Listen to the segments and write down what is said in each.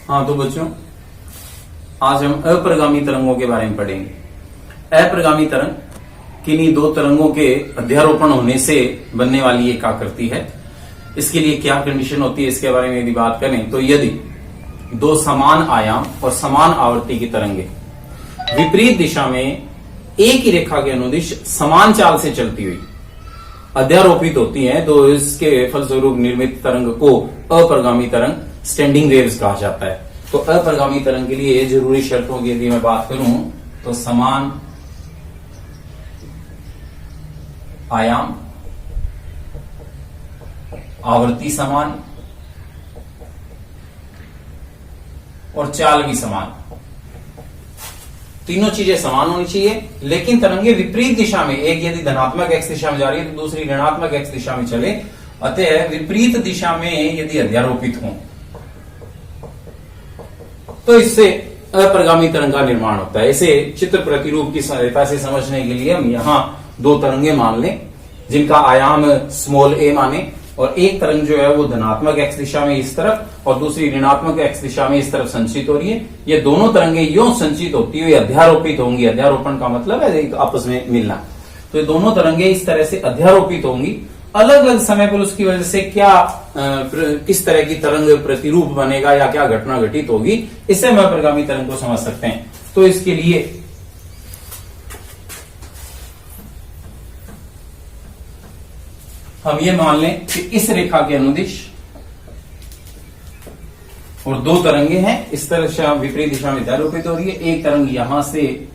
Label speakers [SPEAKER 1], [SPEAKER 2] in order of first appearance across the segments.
[SPEAKER 1] हाँ तो बच्चों, आज हम अप्रगामी तरंगों के बारे में पढ़ेंगे। अप्रगामी तरंग किन्हीं दो तरंगों के अध्यारोपण होने से बनने वाली एक आकृति है। इसके लिए क्या कंडीशन होती है, इसके बारे में यदि बात करें तो यदि दो समान आयाम और समान आवर्ती की तरंगे विपरीत दिशा में एक ही रेखा के अनुदिश समान चाल से चलती हुई अध्यारोपित होती हैं तो इसके फलस्वरूप निर्मित तरंग को अप्रगामी तरंग, स्टैंडिंग वेव्स कहा जाता है। तो अप्रगामी तरंग के लिए जरूरी शर्तों की यदि मैं बात करूं तो समान आयाम, आवर्ती समान और चाल भी समान, तीनों चीजें समान होनी चाहिए। लेकिन तरंगे विपरीत दिशा में, एक यदि धनात्मक एक्स दिशा में जा रही है तो दूसरी ऋणात्मक एक्स दिशा में चले, अतः विपरीत दिशा में यदि अध्यारोपित हों तो इससे अप्रगामी तरंग का निर्माण होता है। इसे चित्र प्रतिरूप की सहायता से समझने के लिए हम यहां दो तरंगे मान लें जिनका आयाम स्मॉल a माने, और एक तरंग जो है वो धनात्मक एक्स दिशा में इस तरफ और दूसरी ऋणात्मक एक्स दिशा में इस तरफ संचित हो रही है। ये दोनों तरंगे यूं संचित होती हुई अध्यारोपित होंगी। अध्यारोपण का मतलब है एक आपस में मिलना। तो ये दोनों तरंगे इस तरह से अध्यारोपित होंगी। अलग अलग समय पर उसकी वजह से क्या किस तरह की तरंग प्रतिरूप बनेगा या क्या घटना घटित होगी, इससे हम अप्रगामी तरंग को समझ सकते हैं। तो इसके लिए हम ये मान लें कि इस रेखा के अनुदिश और दो तरंगे हैं, इस तरह से विपरीत दिशा में अध्यारोपित हो रही है। एक तरंग यहां से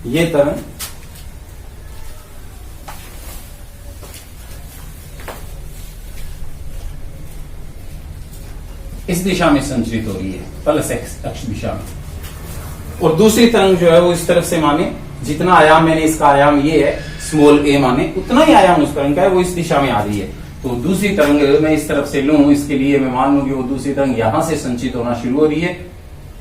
[SPEAKER 1] ये तरंग इस दिशा में संचरित हो रही है प्लस एक्स अक्ष दिशा में, और दूसरी तरंग जो है वो इस तरफ से माने जितना आयाम मैंने इसका आयाम ये है स्मॉल a माने उतना ही आयाम उस तरंग का है, वो इस दिशा में आ रही है। तो दूसरी तरंग मैं इस तरफ से लूं, इसके लिए मैं मान लूं कि वो दूसरी तरंग यहां से संचित होना शुरू हो रही है,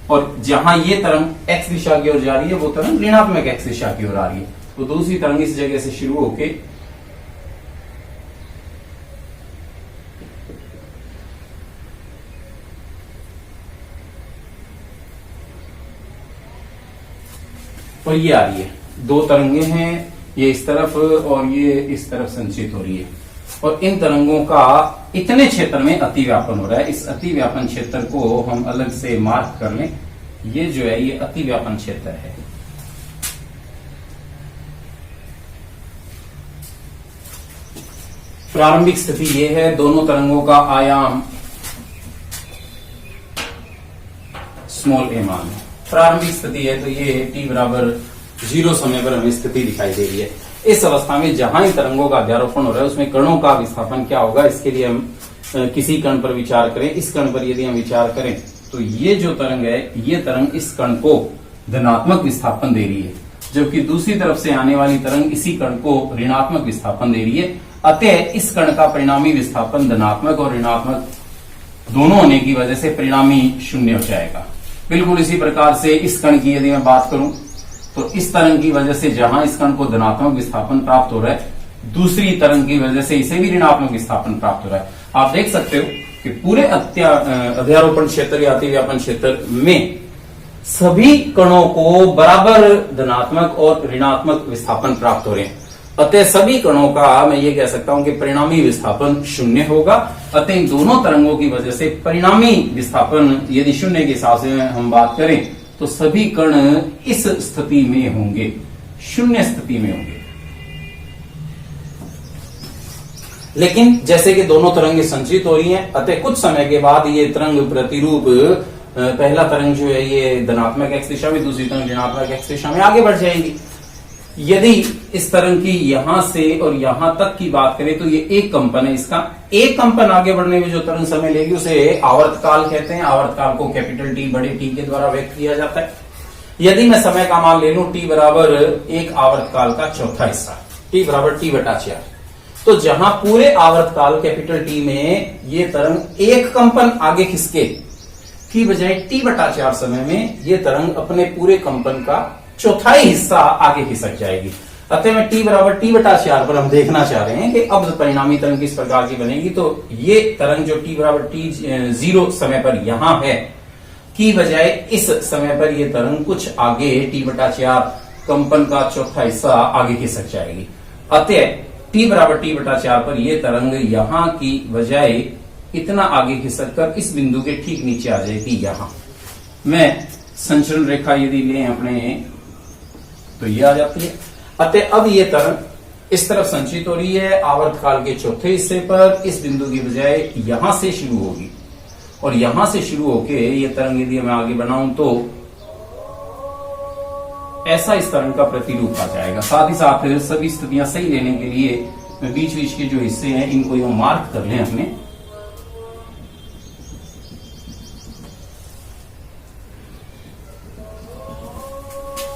[SPEAKER 1] और जहां ये तरंग x दिशा की ओर जा रही है वो तरंग ऋणात्मक x दिशा की ओर आ रही है। तो दूसरी तरंग इस जगह से शुरू होके और ये आ रही है। दो तरंगे हैं, ये इस तरफ और ये इस तरफ संचित हो रही है, और इन तरंगों का इतने क्षेत्र में अतिव्यापन हो रहा है। इस अतिव्यापन क्षेत्र को हम अलग से मार्क कर लें। ये जो है ये अतिव्यापन क्षेत्र है। प्रारंभिक स्थिति ये है, दोनों तरंगों का आयाम स्मॉल a मान है। प्रारंभिक स्थिति है तो ये t बराबर 0 समय पर हमें स्थिति दिखाई दे रही है। इस अवस्था में जहां इन तरंगों का अध्यारोपण हो रहा है उसमें कणों का विस्थापन क्या होगा, इसके लिए हम किसी कण पर विचार करें। इस कण पर यदि हम विचार करें तो ये जो तरंग है, ये तरंग इस कण को धनात्मक विस्थापन दे रही है, जबकि दूसरी तरफ से आने वाली तरंग इसी कण को ऋणात्मक विस्थापन दे रही है। अतः इस कण का परिणामी विस्थापन धनात्मक और ऋणात्मक दोनों होने की वजह से परिणामी शून्य हो जाएगा। बिल्कुल इसी प्रकार से इस कण की यदि मैं बात करूं तो इस तरंग की वजह से जहां इस कण को धनात्मक विस्थापन प्राप्त हो रहा है, दूसरी तरंग की वजह से इसे भी ऋणात्मक विस्थापन प्राप्त हो रहा है। आप देख सकते हो कि पूरे अध्यारोपण क्षेत्र या अतिव्यापन क्षेत्र में सभी कणों को बराबर धनात्मक और ऋणात्मक विस्थापन प्राप्त हो रहे हैं। अतः सभी कणों का मैं ये कह सकता हूं कि परिणामी विस्थापन शून्य होगा। अतः इन दोनों तरंगों की वजह से परिणामी विस्थापन यदि शून्य के हिसाब से हम बात करें तो सभी कण इस स्थिति में होंगे, शून्य स्थिति में होंगे। लेकिन जैसे कि दोनों तरंगे संचित हो रही हैं, अतः कुछ समय के बाद ये तरंग प्रतिरूप, पहला तरंग जो है ये धनात्मक एक्स दिशा में, दूसरी तरंग ऋणात्मक एक्स दिशा में आगे बढ़ जाएगी। यदि इस तरंग की यहां से और यहां तक की बात करें तो ये एक कंपन है। इसका एक कंपन आगे बढ़ने में जो तरंग समय लेगी उसे आवर्तकाल कहते हैं। आवर्तकाल को कैपिटल टी, बड़े टी के द्वारा व्यक्त किया जाता है। यदि मैं समय का मान ले लूं टी बराबर एक आवर्तकाल का चौथा हिस्सा, टी बराबर टी बटा 4, तो जहां पूरे आवर्तकाल कैपिटल टी में ये तरंग एक कंपन आगे खिसके की बजाय टी बटा 4 समय में ये तरंग अपने पूरे कंपन का चौथाई हिस्सा आगे खिसक जाएगी। अतः में t बराबर t/4 पर हम देखना चाह रहे हैं कि अब परिणामी तरंग किस प्रकार की बनेगी। तो ये तरंग जो t बराबर t0 समय पर यहां है की बजाय इस समय पर ये तरंग कुछ आगे t/4 कंपन का चौथा हिस्सा आगे खिसक जाएगी। अतः t बराबर t/4 पर यह तरंग यहां की बजाय इतना आगे खिसक कर इस बिंदु के ठीक नीचे आ जाएगी। यहां मैं संचरण रेखा यदि लें अपने तो ये आ जाती है। अतः अब ये तरंग इस तरफ संचित हो रही है आवर्तकाल के चौथे हिस्से पर, इस बिंदु की बजाय यहां से शुरू होगी और यहां से शुरू होके ये तरंग यदि मैं आगे बनाऊं तो ऐसा इस तरंग का प्रतिरूप आ जाएगा। साथ ही साथ सभी स्थितियां सही लेने के लिए बीच बीच के जो हिस्से हैं इनको यहां मार्क कर लें अपने।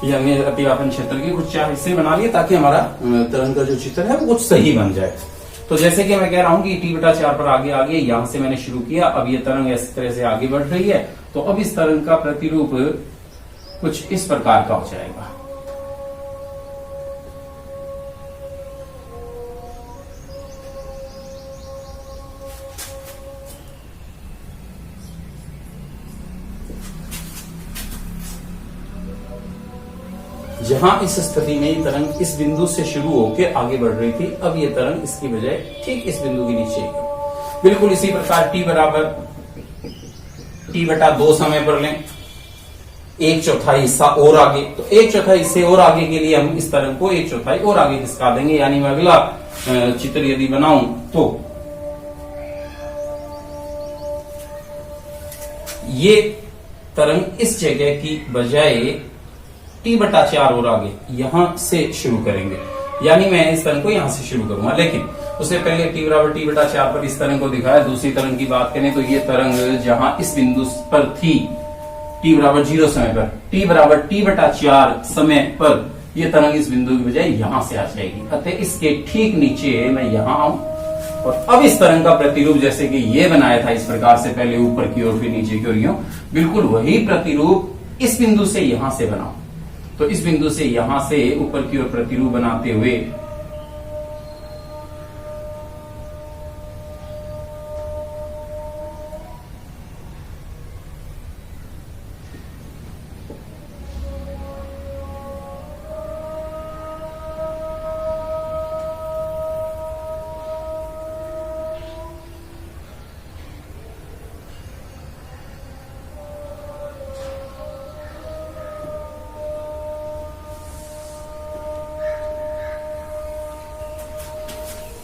[SPEAKER 1] ये हमने अतिव्यापन क्षेत्र के कुछ 4 हिस्से बना लिए ताकि हमारा तरंग का जो चित्र है वो कुछ सही बन जाए। तो जैसे कि मैं कह रहा हूं कि t/4 पर आगे आगे यहां से मैंने शुरू किया, अब ये तरंग इस तरह से आगे बढ़ रही है। तो अब इस तरंग का प्रतिरूप कुछ इस प्रकार का हो जाएगा। जहां इस स्थिति में ये तरंग इस बिंदु से शुरू होकर आगे बढ़ रही थी, अब ये तरंग इसकी बजाय ठीक इस बिंदु के नीचे बिल्कुल इसी प्रकार t बराबर t/2 समय पर लें, 1/4 हिस्सा और आगे। तो 1/4 हिस्से और आगे के लिए हम इस तरंग को 1/4 और आगे खिसका देंगे। यानी मैं अगला चित्र यदि बनाऊं तो ये तरंग इस जगह की बजाय t/4 और आगे यहां से शुरू करेंगे। यानी मैं इस तरंग को यहां से शुरू करूंगा, लेकिन उससे पहले t बराबर t/4 पर इस तरंग को दिखाया। दूसरी तरंग की बात करें तो ये तरंग जहां इस बिंदु पर थी t बराबर 0 समय पर, t बराबर t/4 समय पर यह तरंग इस बिंदु की बजाय यहां से आ जाएगी। अतः इसके ठीक नीचे मैं यहां आऊं और अब इस तरंग का प्रतिरूप जैसे कि ये बनाया था इस प्रकार से, पहले ऊपर की ओर फिर नीचे की ओर, यूं बिल्कुल वही प्रतिरूप इस बिंदु से यहां से बनाऊं। तो इस बिंदु से यहां से ऊपर की ओर प्रतिरूप बनाते हुए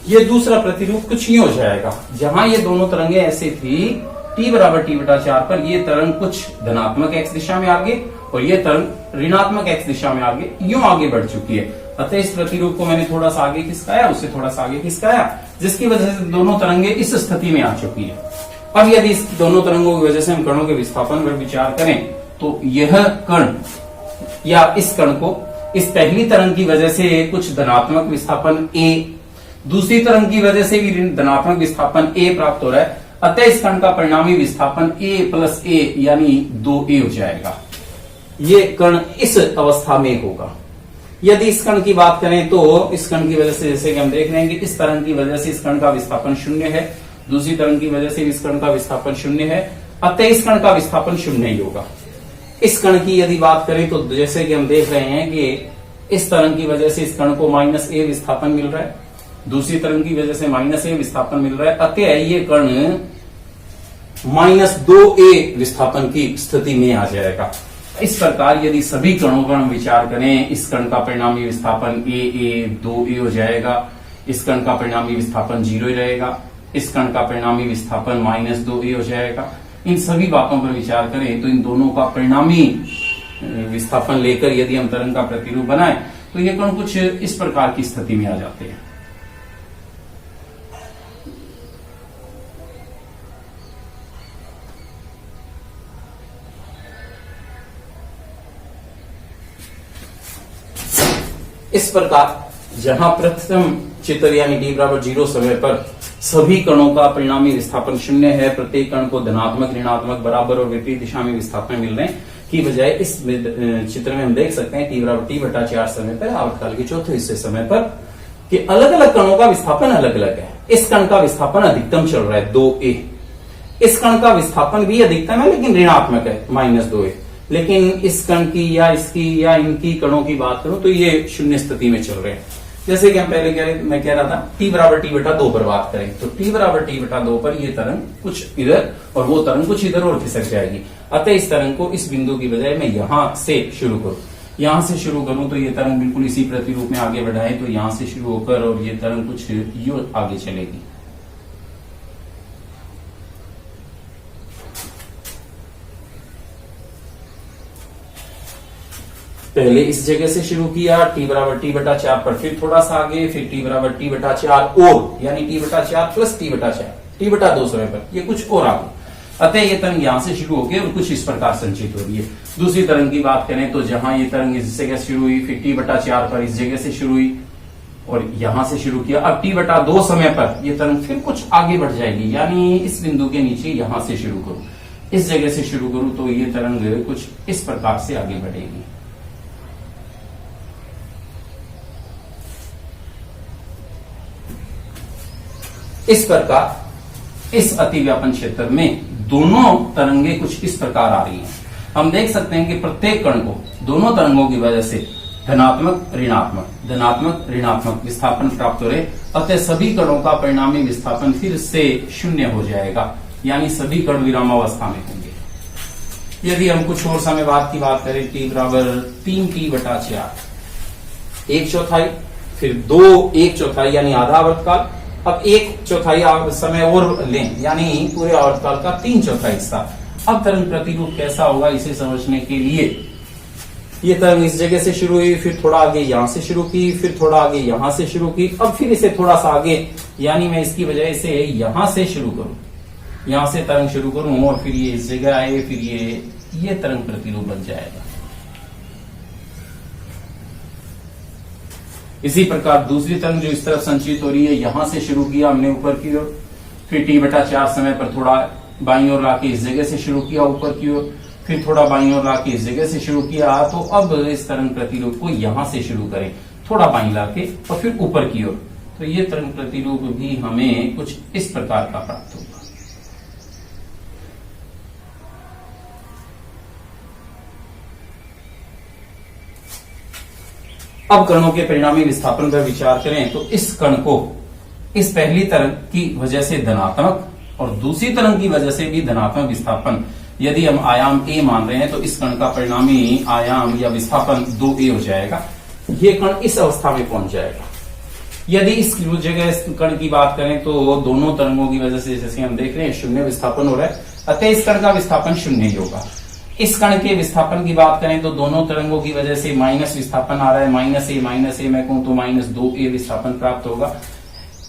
[SPEAKER 1] ये दूसरा प्रतिरूप कुछ यूं हो जाएगा। जहां ये दोनों तरंगें ऐसे थी t बराबर t/4 पर, ये तरंग कुछ धनात्मक x दिशा में आगे और ये तरंग ऋणात्मक x दिशा में आगे यूं आगे बढ़ चुकी है। अतः इस प्रतिरूप को मैंने थोड़ा सा आगे खिसकाया, उससे थोड़ा सा आगे खिसकाया, जिसकी वजह से दोनों तरंगें इस स्थिति में आ चुकी है। अब यदि इस दोनों तरंगों की वजह से हम कणों के विस्थापन पर विचार करें तो यह कण या इस कण को इस पहली तरंग की वजह से कुछ धनात्मक विस्थापन a, दूसरी तरंग की वजह से भी धनात्मक विस्थापन a प्राप्त हो रहा है। अतः इस कण का परिणामी विस्थापन a+a यानी 2a हो जाएगा। ये कण इस अवस्था में होगा। यदि इस कण की बात करें तो इस कण की वजह से जैसे कि हम देख रहे हैं कि इस तरंग की वजह से इस कण का विस्थापन 0 है, दूसरी तरंग की वजह से इस कण का विस्थापन 0 है। अतः इस कण का विस्थापन 0 ही होगा। इस कण की यदि बात करें तो जैसे कि हम देख रहे हैं कि इस तरंग की वजह से इस कण को -a विस्थापन मिल रहा है, दूसरी तरंग की वजह से -a विस्थापन मिल रहा है। अतः ये कण -2a विस्थापन की स्थिति में आ जाएगा। इस प्रकार यदि सभी कणों पर हम विचार करें, इस कण का परिणामी विस्थापन a 2a हो जाएगा, इस कण का परिणामी विस्थापन 0 ही रहेगा, इस कण का परिणामी विस्थापन -2a हो जाएगा। इन सभी बातों पर विचार करें तो इन दोनों का परिणामी विस्थापन लेकर यदि हम तरंग का प्रतिरूप बनाएं तो ये कण कुछ इस प्रकार की स्थिति में आ जाते हैं। इस प्रकार जहां प्रथम चित्र यानी d बराबर 0 समय पर सभी कणों का परिणामी विस्थापन 0 है, प्रत्येक कण को धनात्मक, ऋणात्मक, बराबर और विपरीत दिशा में विस्थापन मिल रहे हैं। की बजाय इस चित्र में हम देख सकते हैं t बराबर t बटा 4 समय पर आवर्तकाल के चौथे हिस्से समय पर कि अलग अलग कणों का विस्थापन अलग अलग है। इस कण का विस्थापन अधिकतम चल रहा है 2a, इस कण का विस्थापन भी अधिकतम है लेकिन ऋणात्मक है -2a, लेकिन इस कण की या इसकी या इनकी कणों की बात करूं तो ये शून्य स्थिति में चल रहे हैं। जैसे कि हम पहले मैं कह रहा था t बराबर t बटा 2 पर बात करें तो t बराबर t बटा 2 पर ये तरंग कुछ इधर और वो तरंग कुछ इधर और खिसक जाएगी। अतः इस तरंग को इस बिंदु की बजाय मैं यहां से शुरू करूं, यहां से शुरू करूं तो ये तरंग बिल्कुल इसी प्रतिरूप में आगे बढ़ाए तो यहां से शुरू होकर और ये तरंग कुछ यूं आगे चलेगी। पहले इस जगह से शुरू किया t बराबर t बटा 4 पर, फिर थोड़ा सा आगे, फिर t बराबर t बटा 4 और यानी t बटा 4 प्लस t बटा 4 t बटा 2 समय पर ये कुछ और आगे। अतः ये तरंग यहां से शुरू होकर और कुछ इस प्रकार संचित हो रही है। दूसरी तरंग की बात करें तो जहां ये तरंग इस जगह शुरू हुई, फिर t बटा 4 पर इस जगह से शुरू हुई और यहां से शुरू किया। अब t बटा 2 समय पर ये तरंग फिर कुछ आगे बढ़ जाएगी, यानी इस बिंदु के नीचे यहां से शुरू करूं, इस जगह से शुरू करूं तो ये तरंग कुछ इस प्रकार से आगे बढ़ेगी। इस प्रकार इस अतिव्यापन क्षेत्र में दोनों तरंगे कुछ इस प्रकार आ रही हैं। हम देख सकते हैं कि प्रत्येक कण को दोनों तरंगों की वजह से धनात्मक ऋणात्मक विस्थापन प्राप्त हो रहे। अतः सभी कणों का परिणामी विस्थापन फिर से शून्य हो जाएगा, यानी सभी कण विरामावस्था में होंगे। यदि हम कुछ और समय बाद की बात करें t बराबर 3t बटा 4 1/4, फिर 2 1/4 यानी आधा आवर्तकाल, अब 1/4 समय और लें यानी पूरे आवर्तकाल का 3/4 हिस्सा। अब तरंग प्रतिरूप कैसा होगा इसे समझने के लिए ये तरंग इस जगह से शुरू हुई, फिर थोड़ा आगे यहां से शुरू की, फिर थोड़ा आगे यहां से शुरू की, अब फिर इसे थोड़ा सा आगे यानी मैं इसकी बजाय इसे यहां से शुरू करूं, यहां से तरंग शुरू करूं और फिर ये इस जगह आए, फिर ये तरंग प्रतिरूप बन जाएगा। इसी प्रकार दूसरी तरंग जो इस तरफ संचित हो रही है, यहां से शुरू किया हमने ऊपर की ओर, फिर t बटा 4 समय पर थोड़ा बाईं ओर लाके इस जगह से शुरू किया ऊपर की ओर, फिर थोड़ा बाईं ओर लाके इस जगह से शुरू किया। तो अब इस तरंग प्रतिरूप को यहां से शुरू करें, थोड़ा बाईं लाके और फिर ऊपर की ओर, तो ये तरंग प्रतिरूप भी हमें कुछ इस प्रकार का प्राप्त होगा। अब कणों के परिणामी विस्थापन पर विचार करें तो इस कण को इस पहली तरंग की वजह से धनात्मक और दूसरी तरंग की वजह से भी धनात्मक विस्थापन यदि हम आयाम a मान रहे हैं तो इस कण का परिणामी आयाम या विस्थापन 2a हो जाएगा। ये कण इस अवस्था में पहुंच जाएगा। यदि इस जगह इस कण की बात करें तो दोनों तरंगों की वजह से जैसे हम देख रहे हैं शून्य विस्थापन हो रहा है, अतः इस कण का विस्थापन शून्य ही होगा। इस कण के विस्थापन की बात करें तो दोनों तरंगों की वजह से माइनस विस्थापन आ रहा है, -a मैं कहूं तो -2a विस्थापन प्राप्त होगा।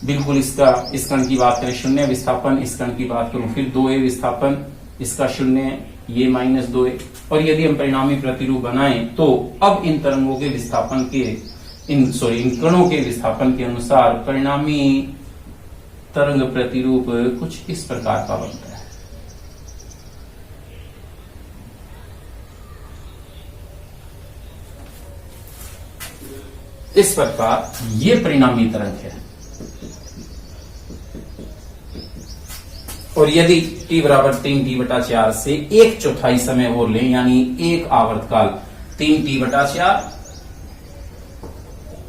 [SPEAKER 1] बिल्कुल इसका इस कण की बात करें शून्य विस्थापन, इस कण की बात करूं फिर 2a विस्थापन, इसका शून्य, ये -2a। और यदि हम परिणामी प्रतिरूप बनाएं तो अब इन तरंगों के विस्थापन के इन कणों के विस्थापन के अनुसार परिणामी तरंग प्रतिरूप कुछ इस प्रकार का बनता है। इस प्रकार ये परिणामी तरंग है। और यदि t बराबर 3t बटा 4 से 1/4 समय और लें यानी एक आवर्तकाल 3t बटा 4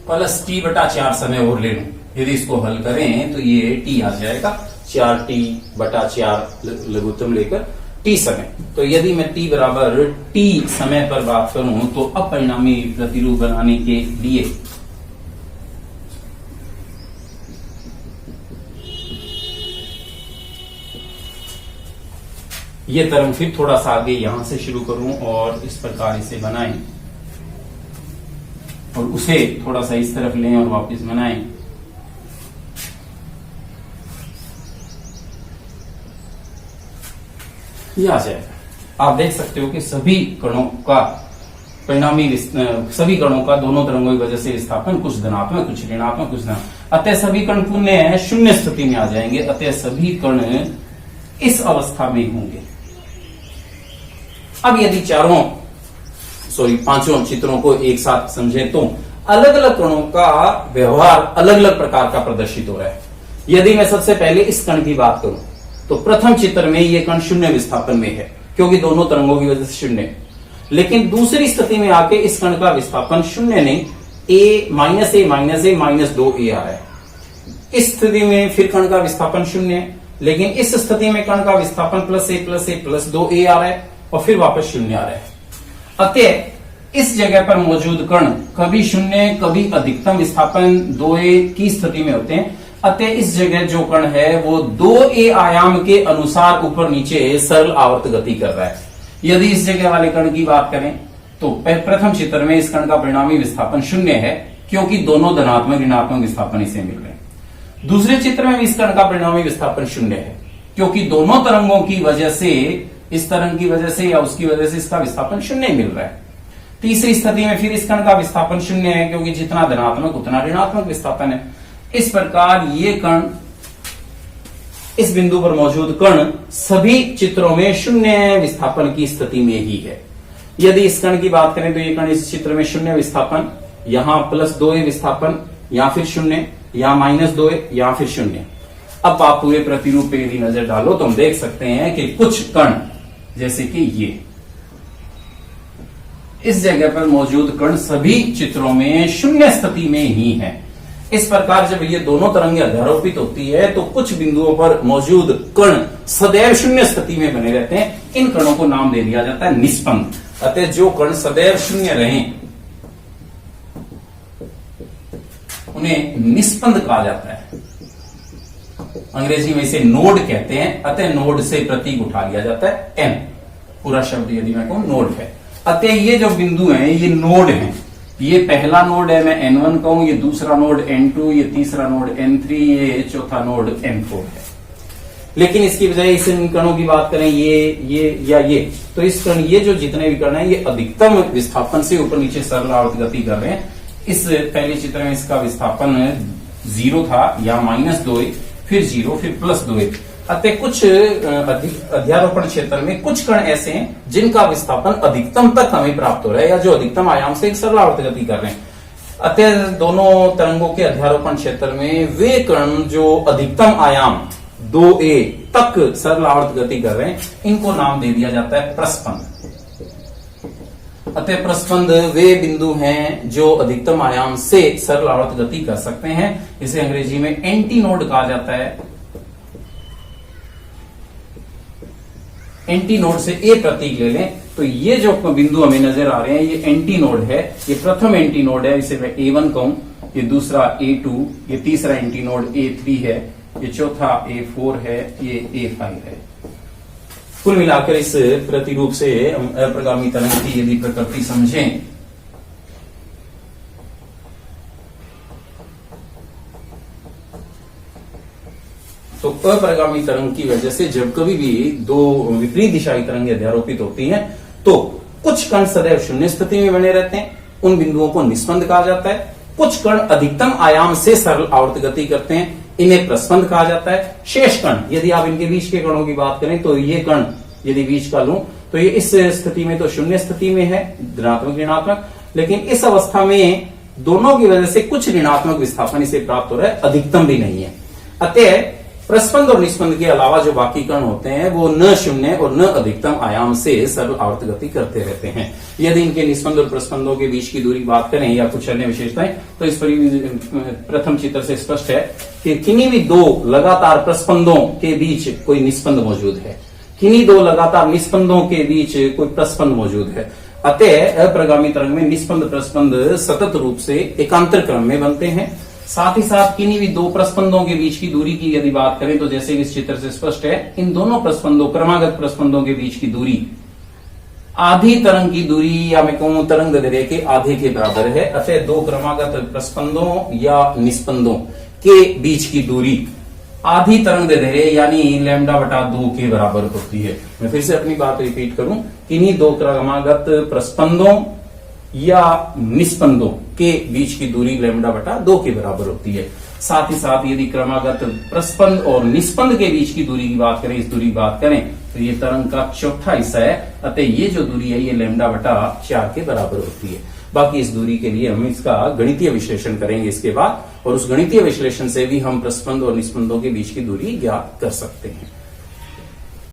[SPEAKER 1] प्लस t बटा 4 समय और ले लूं, यदि इसको हल करें तो ये t आ जाएगा 4t बटा 4 लघुत्तम लेकर t समय। तो यदि मैं t बराबर t समय पर बात करूं तो अब परिणामी प्रतिरूप बनाने के लिए ये तरंग फिर थोड़ा सा आगे यहां से शुरू करूं और इस प्रकार इसे बनाएं और उसे थोड़ा सा इस तरफ लें और वापस बनाएं। ये आ जाएगा। आप देख सकते हो कि सभी कणों का परिणामी सभी कणों का दोनों तरंगों की वजह से विस्थापन कुछ धनात्मक कुछ ऋणात्मक कुछ धनात्मक, अतः सभी कण पुनः शून्य स्थिति में आ जाएंगे। अतः सभी कण इस अवस्था में होंगे। अब यदि चारों सॉरी पांचों चित्रों को एक साथ समझे तो अलग अलग कणों का व्यवहार अलग अलग प्रकार का प्रदर्शित हो रहा है। यदि मैं सबसे पहले इस कण की बात करूं तो प्रथम चित्र में ये कण शून्य विस्थापन में है क्योंकि दोनों तरंगों की वजह से शून्य है। लेकिन दूसरी स्थिति में आके इस कण का विस्थापन शून्य नहीं, a माइनस 2a आ रहा है। इस स्थिति में फिर कण का विस्थापन शून्य है, लेकिन इस स्थिति में कण का विस्थापन प्लस 2a आ रहा है और फिर वापस शून्य आ रहा है। अतः इस जगह पर मौजूद कण कभी शून्य कभी अधिकतम विस्थापन 2a की स्थिति में होते हैं। अतः इस जगह जो कण है वो 2a आयाम के अनुसार ऊपर नीचे सरल आवर्त गति कर रहा है। यदि इस जगह वाले कण की बात करें तो प्रथम चित्र में इस कण का परिणामी विस्थापन शून्य है क्योंकि दोनों धनात्मक ऋणात्मक विस्थापन इसे मिल रहे हैं। दूसरे चित्र में इस कण का परिणामी विस्थापन शून्य है क्योंकि दोनों तरंगों की वजह से, इस तरंग की वजह से या उसकी वजह से इसका विस्थापन शून्य मिल रहा है। तीसरी स्थिति में फिर इस कण का विस्थापन शून्य है क्योंकि जितना धनात्मक उतना ऋणात्मक विस्थापन है। इस प्रकार ये कण, इस बिंदु पर मौजूद कण सभी चित्रों में शून्य विस्थापन की स्थिति में ही है। यदि इस कण की बात करें तो ये कण इस चित्र में शून्य विस्थापन, यहां प्लस 2a विस्थापन, या फिर शून्य, या माइनस 2a, या फिर शून्य। अब आप पूरे प्रतिरूप पे यदि नजर डालो तो हम देख सकते हैं कि कुछ कण जैसे कि ये इस जगह पर मौजूद कण सभी चित्रों में शून्य स्थिति में ही है। इस प्रकार जब ये दोनों तरंगें अध्यारोपित होती है तो कुछ बिंदुओं पर मौजूद कण सदैव शून्य स्थिति में बने रहते हैं। इन कणों को नाम दे दिया जाता है निस्पंद। अतः जो कण सदैव शून्य रहें उन्हें निस्पंद कहा जाता है। अंग्रेजी में इसे नोड कहते हैं। अतः नोड से प्रतीक उठा लिया जाता है n। पूरा शब्द यदि मैं कहूं नोड है। अतः ये जो बिंदु हैं ये नोड हैं। ये पहला नोड है, मैं n1 कहूं, ये दूसरा नोड n2, ये तीसरा नोड n3, ये चौथा नोड n4 है। लेकिन इसकी बजाय इस कणों की बात करें ये या ये, तो इस कण, ये जो जितने भी कण हैं ये अधिकतम विस्थापन से ऊपर नीचे सरल आवर्त गति कर रहे हैं। इस पहले चित्र में इसका विस्थापन 0 था, या माइनस 2a, फिर 0, फिर प्लस 2a। अतः कुछ अध्यारोपण क्षेत्र में कुछ कण ऐसे हैं जिनका विस्थापन अधिकतम तक हमें प्राप्त हो रहा है या जो अधिकतम आयाम से एक सरल आवर्त गति कर रहे हैं। अतः दोनों तरंगों के अध्यारोपण क्षेत्र में वे कण जो अधिकतम आयाम 2a तक सरल आवर्त गति कर रहे हैं इनको नाम दे दिया जाता है प्रस्पंद। अतः प्रस्पंद वे बिंदु हैं जो अधिकतम आयाम से सरल आवर्त गति कर सकते हैं। इसे अंग्रेजी में एंटी नोड कहा जाता है। एंटी नोड से ए प्रतीक ले लें तो ये जो बिंदु हमें नजर आ रहे हैं ये एंटी नोड है। ये प्रथम एंटी नोड है, इसे मैं A1 कहूं, ये दूसरा A2, ये तीसरा एंटी नोड A3 है, ये चौथा A4 है, ये A5 है। कुल मिलाकर इस प्रतिरूप से अप्रगामी तरंग की यदि प्रकृति समझें तो अप्रगामी तरंग की वजह से जब कभी भी दो विपरीत दिशाई तरंगें अध्यारोपित होती हैं तो कुछ कण सदैव शून्य स्थिति में बने रहते हैं, उन बिंदुओं को निस्पंद कहा जाता है। कुछ कण अधिकतम आयाम से सरल आवर्त गति करते हैं, इन्हें प्रस्पंद कहा जाता है। शेष कण, यदि आप इनके बीच के कणों की बात करें तो ये कण यदि बीच का लूं तो ये इस स्थिति में तो शून्य स्थिति में है, धनात्मक ऋणात्मक, लेकिन इस अवस्था में दोनों की वजह से कुछ ऋणात्मक विस्थापन इसे प्राप्त हो रहा है, अधिकतम भी नहीं है। अतः प्रस्पंद और निस्पंद के अलावा जो बाकी कण होते हैं वो न शून्य और न अधिकतम आयाम से सरल आवर्त गति करते रहते हैं। यदि इनके निस्पंद और प्रस्पंदों के बीच की दूरी बात करें या कुछ अन्य विशेषताएं तो इस प्रथम चित्र से स्पष्ट है कि किन्हीं भी दो लगातार प्रस्पंदों के बीच कोई निस्पंद मौजूद है, किन्हीं दो लगातार निस्पंदों के बीच कोई प्रस्पंद मौजूद है। अतः अप्रगामी तरंग में निस्पंद प्रस्पंद सतत रूप से एकांतर क्रम में बनते हैं। साथ ही साथ किन्हीं भी दो प्रस्पंदों के बीच की दूरी की यदि बात करें तो जैसे इस चित्र से स्पष्ट है, इन दोनों प्रस्पंदों, क्रमागत प्रस्पंदों के बीच की दूरी आधी तरंग की दूरी या मैं कहूं तरंग दैर्ध्य के आधे के बराबर है। अतः दो क्रमागत प्रस्पंदों या निस्पंदों के बीच की दूरी आधी तरंग दैर्ध्य यानी λ/2 के बराबर होती है। मैं फिर से अपनी बात रिपीट करूं, किन्हीं दो क्रमागत प्रस्पंदों या निस्पंदों के बीच की दूरी λ/2 के बराबर होती है। साथ ही साथ यदि क्रमागत प्रस्पंद और निस्पंद के बीच की दूरी की बात करें, इस दूरी की बात करें तो ये तरंग का चौथा हिस्सा है, अतः ये जो दूरी है ये λ/4 के बराबर होती है। बाकी इस दूरी के लिए हम इसका गणितीय विश्लेषण करेंगे इसके बाद, और उस गणितीय विश्लेषण से भी हम प्रस्पंद और निस्पंदों के बीच की दूरी ज्ञात कर सकते हैं।